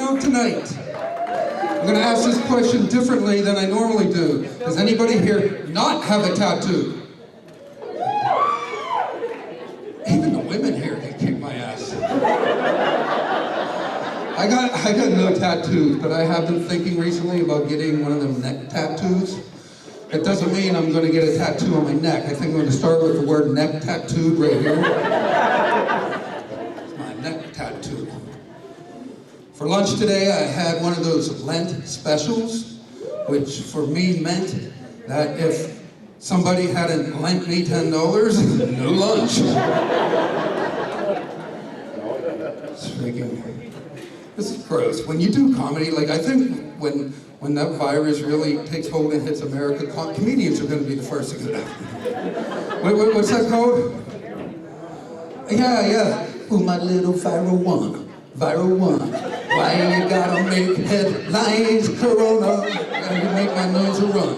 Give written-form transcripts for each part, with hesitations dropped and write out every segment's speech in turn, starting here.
know tonight? I'm gonna ask this question differently than I normally do. Does anybody here not have a tattoo? Even the women here can kick my ass. I got no tattoos, but I have been thinking recently about getting one of them neck tattoos. It doesn't mean I'm gonna get a tattoo on my neck. I think I'm gonna start with the word neck tattooed right here. It's my neck tattoo. For lunch today, I had one of those Lent specials, which for me meant that if somebody hadn't lent me $10, no lunch. This is gross. When you do comedy, like I think when that virus really takes hold and hits America, comedians are going to be the first to get out. What's that called? Yeah. Oh, my little viral one. Why you gotta make headlines, Corona? You make my nose run.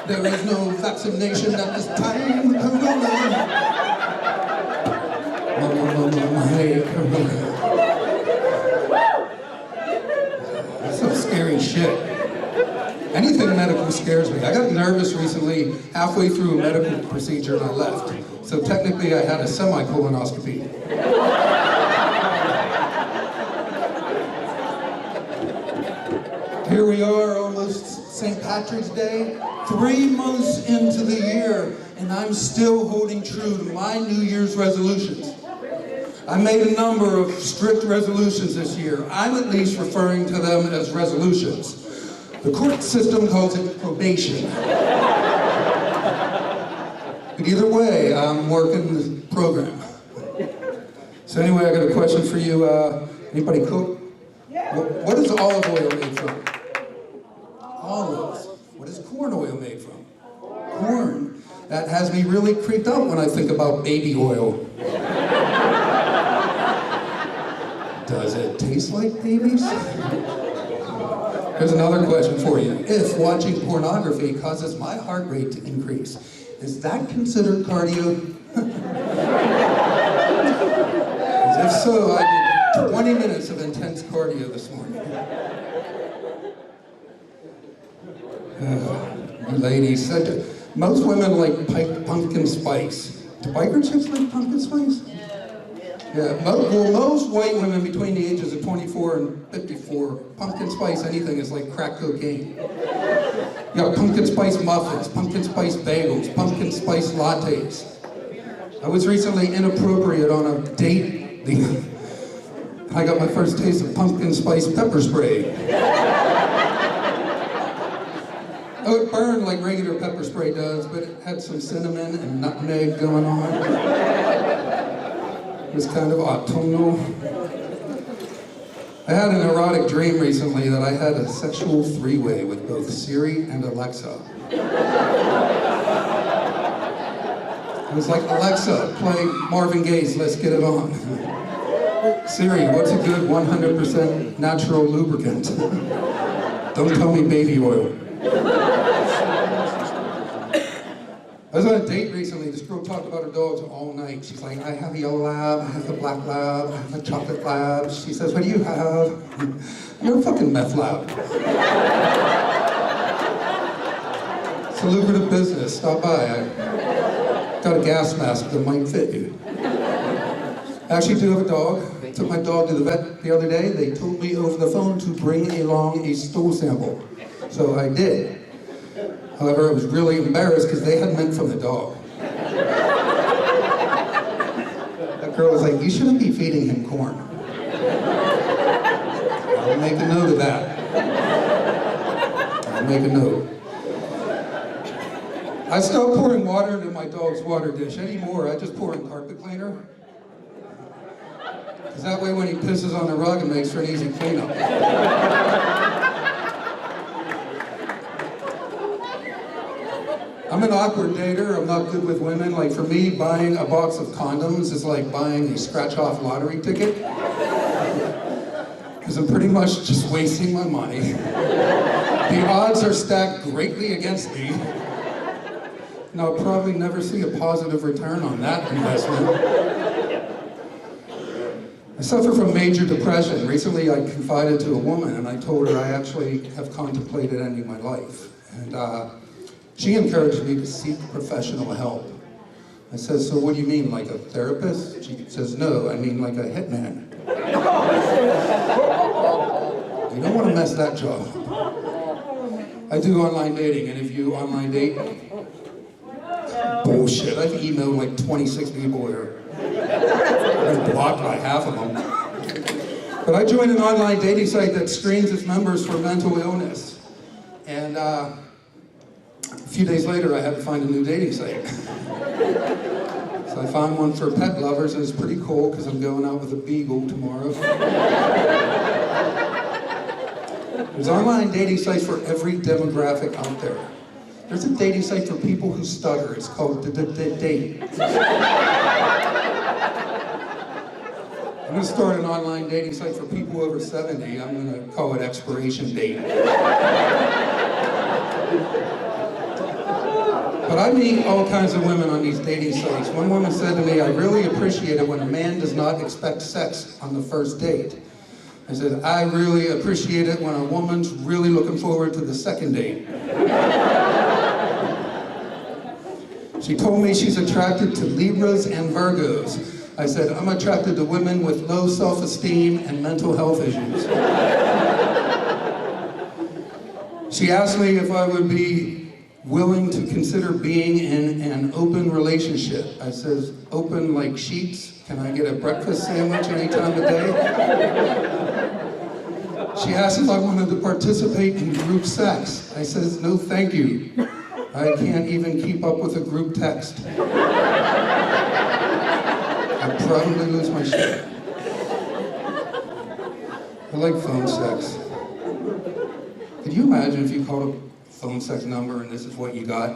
There is no vaccination at this time, Corona. Hey, Corona. That's some scary shit. Anything medical scares me. I got nervous recently, halfway through a medical procedure, and I left. So technically, I had a semi-colonoscopy. Here we are, almost St. Patrick's Day, 3 months into the year, and I'm still holding true to my New Year's resolutions. I made a number of strict resolutions this year. I'm at least referring to them as resolutions. The court system calls it probation. But either way, I'm working the program. So anyway, I got a question for you. Anybody cook? What is olive oil made from? Olives. What is corn oil made from? Corn. That has me really creeped out when I think about baby oil. Does it taste like babies? Here's another question for you. If watching pornography causes my heart rate to increase, is that considered cardio? If so, I did 20 minutes of intense cardio this morning. You ladies, most women like pumpkin spice. Do biker chicks like pumpkin spice? Yeah, most white women between the ages of 24 and 54, pumpkin spice anything is like crack cocaine. You got pumpkin spice muffins, pumpkin spice bagels, pumpkin spice lattes. I was recently inappropriate on a date. I got my first taste of pumpkin spice pepper spray. Oh, it burned like regular pepper spray does, but it had some cinnamon and nutmeg going on. It was kind of autumnal. I had an erotic dream recently that I had a sexual three-way with both Siri and Alexa. It was like, Alexa, play Marvin Gaye's Let's Get It On. Siri, what's a good 100% natural lubricant? Don't tell me baby oil. I was on a date recently. This girl talked about her dogs all night. She's like, I have a yellow lab, I have a black lab, I have a chocolate lab. She says, what do you have? You're a fucking meth lab. It's a lucrative business. Stop by. I got a gas mask that might fit you. I actually do have a dog. I took my dog to the vet the other day. They told me over the phone to bring along a stool sample. So I did. However, I was really embarrassed because they had meant from the dog. That girl was like, you shouldn't be feeding him corn. I'll make a note of that. I'll make a note. I stopped pouring water into my dog's water dish anymore. I just pour in carpet cleaner. Because that way when he pisses on the rug, it makes for an easy cleanup. I'm an awkward dater. I'm not good with women. Like for me, buying a box of condoms is like buying a scratch-off lottery ticket. Because I'm pretty much just wasting my money. The odds are stacked greatly against me. And I'll probably never see a positive return on that investment. I suffer from major depression. Recently I confided to a woman and I told her I actually have contemplated ending my life. And she encouraged me to seek professional help. I said, so what do you mean, like a therapist? She says, no, I mean like a hitman. You don't want to mess that job up. I do online dating, and if you online date, bullshit. I've emailed like 26 people here. I've been blocked by half of them. But I joined an online dating site that screens its members for mental illness. And a few days later, I had to find a new dating site. So I found one for pet lovers, and it's pretty cool because I'm going out with a beagle tomorrow. There's online dating sites for every demographic out there. There's a dating site for people who stutter. It's called Date. I'm going to start an online dating site for people over 70. I'm going to call it Expiration Date. But I meet all kinds of women on these dating sites. One woman said to me, I really appreciate it when a man does not expect sex on the first date. I said, I really appreciate it when a woman's really looking forward to the second date. She told me she's attracted to Libras and Virgos. I said, I'm attracted to women with low self-esteem and mental health issues. She asked me if I would be willing to consider being in an open relationship. I said, open like sheets? Can I get a breakfast sandwich any time of day? She asked if I wanted to participate in group sex. I said, no thank you. I can't even keep up with a group text. I'd probably lose my shit. I like phone sex. Could you imagine if you called a phone sex number and this is what you got?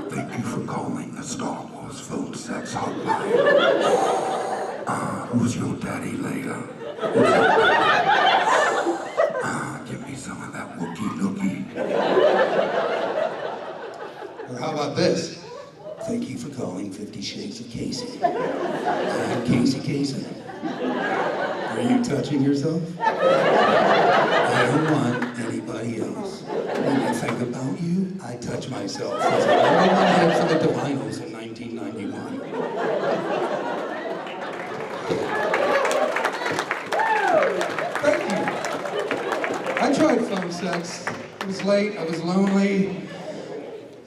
Thank you for calling the Star Wars phone sex hotline. Who's your daddy later? Give me some of that Wookie Nookie. Or how about this? Thank you for calling 50 Shades of Casey. I'm Casey. Are you touching yourself? I don't want anybody else. When I think about you, I touch myself. That's the number one hit for the Divinyls in 1991. Thank you. I tried phone sex. It was late, I was lonely.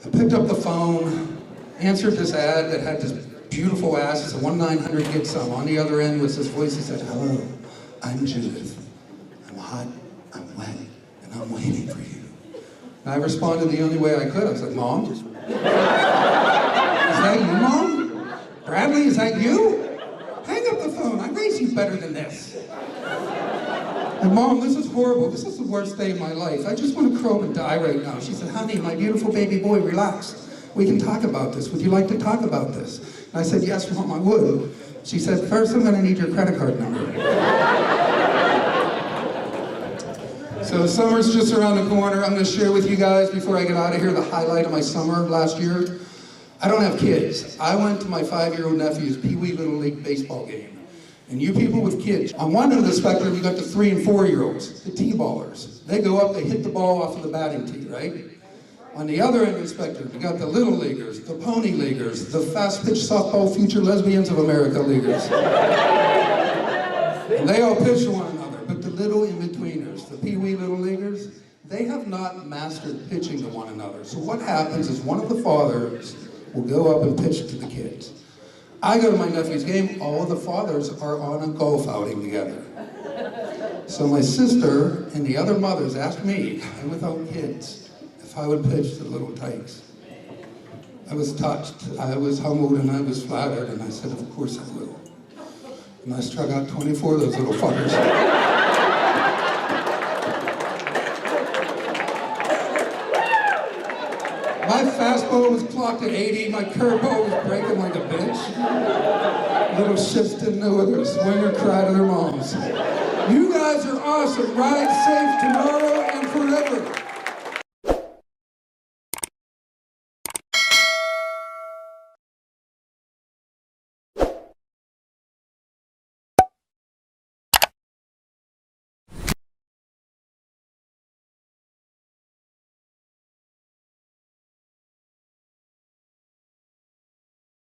I picked up the phone, answered this ad that had this beautiful ass. It's a 1-900-GET-SOME. On the other end was this voice that said, hello, I'm Judith. I'm hot, I'm wet, and I'm waiting for you. And I responded the only way I could. I was like, Mom? Is that you, Mom? Bradley, is that you? Hang up the phone. I raised you better than this. And Mom, this is horrible. This is the worst day of my life. I just want to curl up and die right now. She said, honey, my beautiful baby boy, relax. We can talk about this. Would you like to talk about this? And I said, yes, Mom, I would. She said, first I'm going to need your credit card number. So summer's just around the corner. I'm going to share with you guys, before I get out of here, the highlight of my summer last year. I don't have kids. I went to my 5-year-old nephew's Pee Wee Little League baseball game. And you people with kids, on one end of the spectrum, you got the 3- and 4-year-olds, the T-ballers. They go up, they hit the ball off of the batting tee, right? On the other end of the spectrum, you got the little leaguers, the pony leaguers, the fast-pitch softball future lesbians of America leaguers. And they all pitch to one another, but the little in-betweeners, the Pee Wee little leaguers, they have not mastered pitching to one another. So what happens is one of the fathers will go up and pitch to the kids. I go to my nephew's game, all of the fathers are on a golf outing together. So my sister and the other mothers asked me, I'm without kids, if I would pitch to the little tykes. I was touched, I was humbled, and I was flattered, and I said, of course I will. And I struck out 24 of those little fuckers. My fastball was clocked at 80, my curveball was breaking like a bitch. Little shits didn't know whether to swing or cry to their moms. You guys are awesome. Ride safe tomorrow and forever.